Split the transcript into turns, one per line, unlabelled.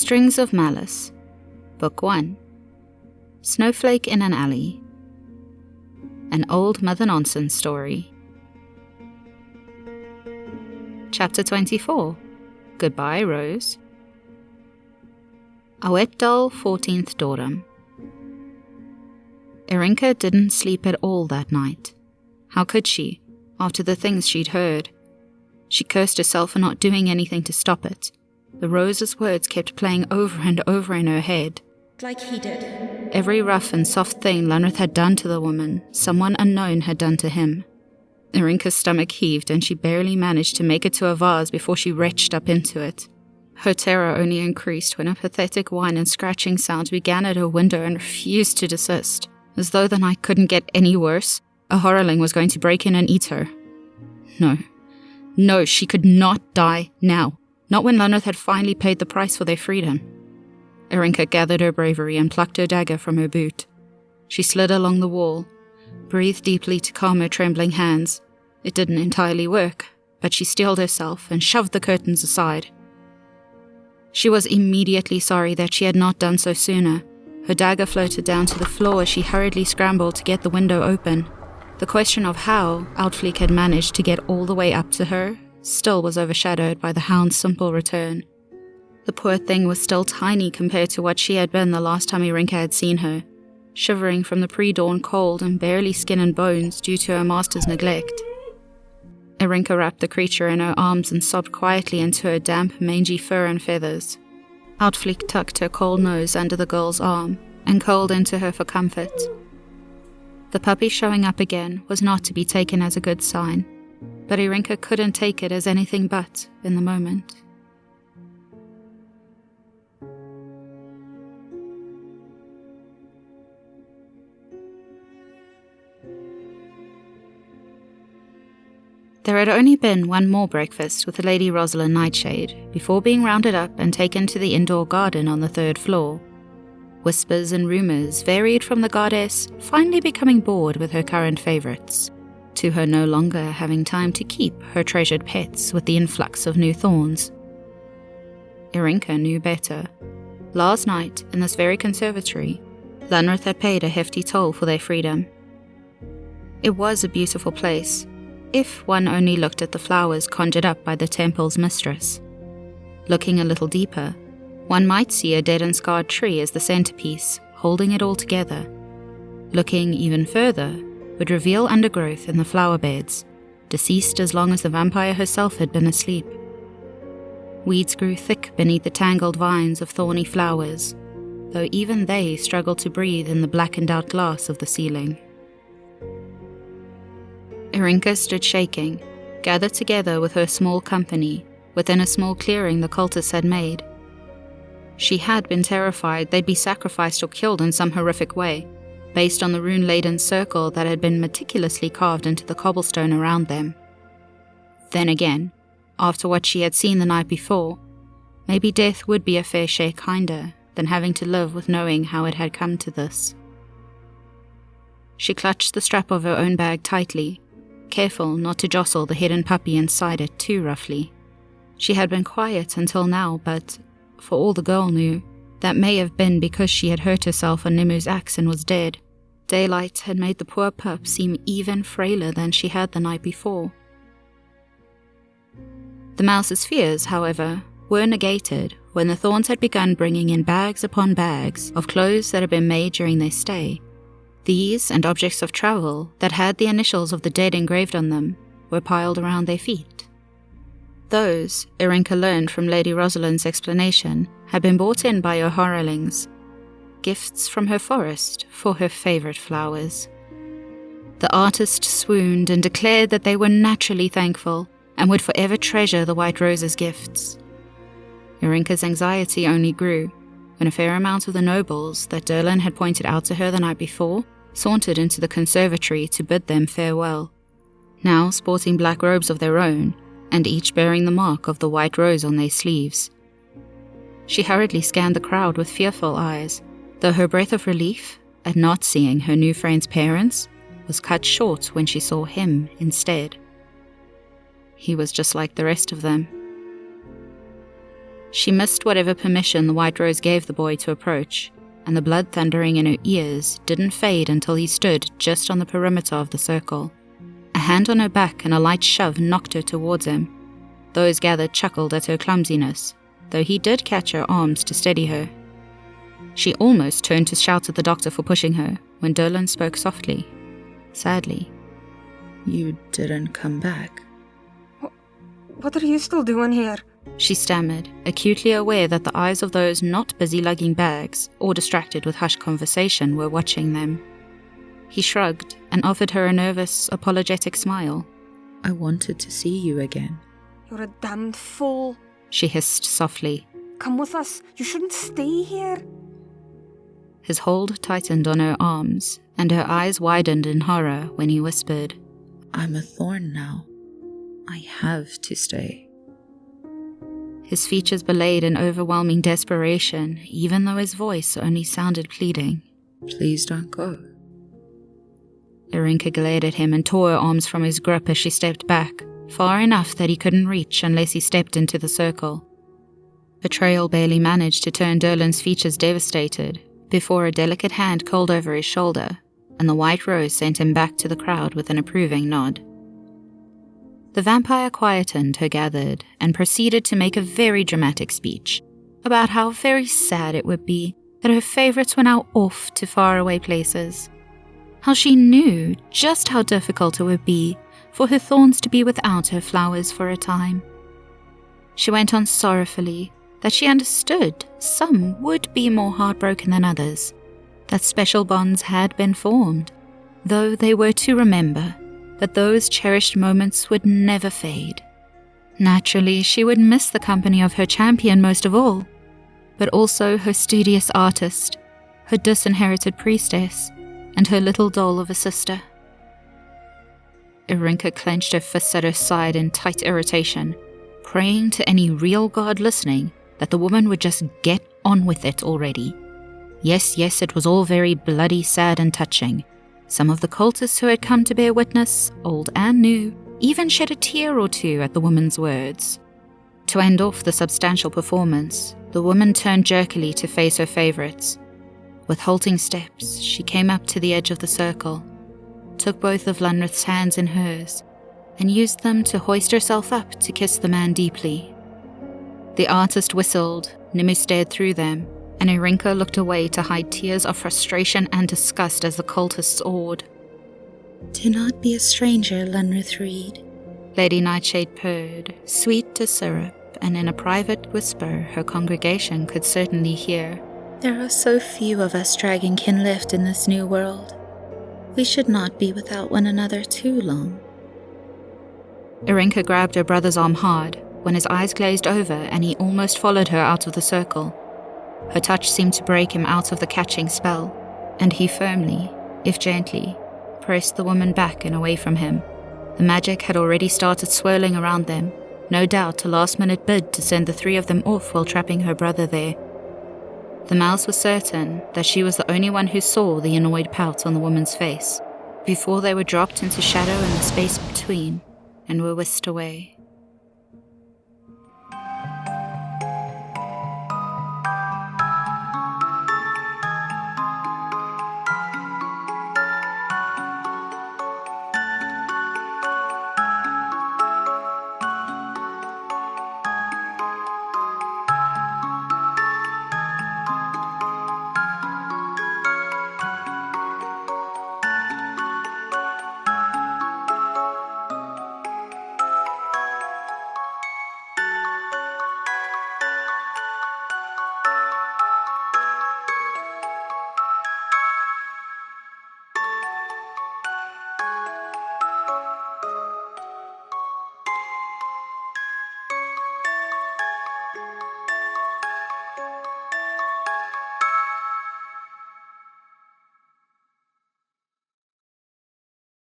Strings of Malice, Book 1. Snowflake in an Alley. An Old Mother Nonsense Story. Chapter 24. Goodbye, Rose. Awetdal 14th Dorum. Irinka didn't sleep at all that night. How could she, after the things she'd heard? She cursed herself for not doing anything to stop it. The Rose's words kept playing over and over in her head.
Like he did.
Every rough and soft thing Lanrith had done to the woman, someone unknown had done to him. Irinka's stomach heaved and she barely managed to make it to a vase before she retched up into it. Her terror only increased when a pathetic whine and scratching sound began at her window and refused to desist. As though the night couldn't get any worse, a horrorling was going to break in and eat her. No, she could not die now. Not when Lanrith had finally paid the price for their freedom. Irinka gathered her bravery and plucked her dagger from her boot. She slid along the wall, breathed deeply to calm her trembling hands. It didn't entirely work, but she steeled herself and shoved the curtains aside. She was immediately sorry that she had not done so sooner. Her dagger floated down to the floor as she hurriedly scrambled to get the window open. The question of how Outfleek had managed to get all the way up to her still was overshadowed by the hound's simple return. The poor thing was still tiny compared to what she had been the last time Irinka had seen her, shivering from the pre-dawn cold and barely skin and bones due to her master's neglect. Irinka wrapped the creature in her arms and sobbed quietly into her damp, mangy fur and feathers. Outfleek tucked her cold nose under the girl's arm and curled into her for comfort. The puppy showing up again was not to be taken as a good sign, but Irinka couldn't take it as anything but in the moment. There had only been one more breakfast with the Lady Rosalind Nightshade before being rounded up and taken to the indoor garden on the 3rd floor. Whispers and rumours varied from the goddess finally becoming bored with her current favourites, to her no longer having time to keep her treasured pets with the influx of new thorns. Irinka knew better. Last night, in this very conservatory, Lanrith had paid a hefty toll for their freedom. It was a beautiful place, if one only looked at the flowers conjured up by the temple's mistress. Looking a little deeper, one might see a dead and scarred tree as the centerpiece, holding it all together. Looking even further would reveal undergrowth in the flower beds, deceased as long as the vampire herself had been asleep. Weeds grew thick beneath the tangled vines of thorny flowers, though even they struggled to breathe in the blackened-out glass of the ceiling. Irinka stood shaking, gathered together with her small company, within a small clearing the cultists had made. She had been terrified they'd be sacrificed or killed in some horrific way, based on the rune-laden circle that had been meticulously carved into the cobblestone around them. Then again, after what she had seen the night before, maybe death would be a fair share kinder than having to live with knowing how it had come to this. She clutched the strap of her own bag tightly, careful not to jostle the hidden puppy inside it too roughly. She had been quiet until now, but for all the girl knew, that may have been because she had hurt herself on Nimu's axe and was dead. Daylight had made the poor pup seem even frailer than she had the night before. The mouse's fears, however, were negated when the thorns had begun bringing in bags upon bags of clothes that had been made during their stay. These and objects of travel that had the initials of the dead engraved on them were piled around their feet. Those, Irinka learned from Lady Rosalind's explanation, had been brought in by her horrorlings, gifts from her forest for her favourite flowers. The artist swooned and declared that they were naturally thankful and would forever treasure the White Rose's gifts. Irinka's anxiety only grew when a fair amount of the nobles that Derlin had pointed out to her the night before sauntered into the conservatory to bid them farewell, now sporting black robes of their own, and each bearing the mark of the White Rose on their sleeves. She hurriedly scanned the crowd with fearful eyes, though her breath of relief at not seeing her new friend's parents was cut short when she saw him instead. He was just like the rest of them. She missed whatever permission the White Rose gave the boy to approach, and the blood thundering in her ears didn't fade until he stood just on the perimeter of the circle. A hand on her back and a light shove knocked her towards him. Those gathered chuckled at her clumsiness, though he did catch her arms to steady her. She almost turned to shout at the doctor for pushing her, when Derlin spoke softly, sadly.
You didn't come back.
What are you still doing here?
She stammered, acutely aware that the eyes of those not busy lugging bags or distracted with hushed conversation were watching them. He shrugged and offered her a nervous, apologetic smile.
I wanted to see you again.
You're a damned fool.
She hissed softly.
Come with us. You shouldn't stay here.
His hold tightened on her arms, and her eyes widened in horror when he whispered,
I'm a thorn now. I have to stay.
His features belayed in overwhelming desperation, even though his voice only sounded pleading.
Please don't go.
Irinka glared at him and tore her arms from his grip as she stepped back, far enough that he couldn't reach unless he stepped into the circle. Betrayal barely managed to turn Derlin's features devastated, before a delicate hand curled over his shoulder, and the White Rose sent him back to the crowd with an approving nod. The vampire quietened her gathered and proceeded to make a very dramatic speech about how very sad it would be that her favorites were now off to faraway places. How she knew just how difficult it would be for her thorns to be without her flowers for a time. She went on sorrowfully that she understood some would be more heartbroken than others, that special bonds had been formed, though they were to remember that those cherished moments would never fade. Naturally, she would miss the company of her champion most of all, but also her studious artist, her disinherited priestess, and her little doll of a sister. Irinka clenched her fists at her side in tight irritation, praying to any real god listening that the woman would just get on with it already. Yes, it was all very bloody, sad, and touching. Some of the cultists who had come to bear witness, old and new, even shed a tear or two at the woman's words. To end off the substantial performance, the woman turned jerkily to face her favorites. With halting steps, she came up to the edge of the circle, took both of Lunrith's hands in hers, and used them to hoist herself up to kiss the man deeply. The artist whistled, Nimue stared through them, and Irinka looked away to hide tears of frustration and disgust as the cultists awed.
Do not be a stranger, Lunrith Reed.
Lady Nightshade purred, sweet to syrup, and in a private whisper her congregation could certainly hear.
There are so few of us dragonkin left in this new world. We should not be without one another too long.
Irinka grabbed her brother's arm hard, when his eyes glazed over and he almost followed her out of the circle. Her touch seemed to break him out of the catching spell, and he firmly, if gently, pressed the woman back and away from him. The magic had already started swirling around them, no doubt a last-minute bid to send the three of them off while trapping her brother there. The mouse was certain that she was the only one who saw the annoyed pout on the woman's face, before they were dropped into shadow in the space between and were whisked away.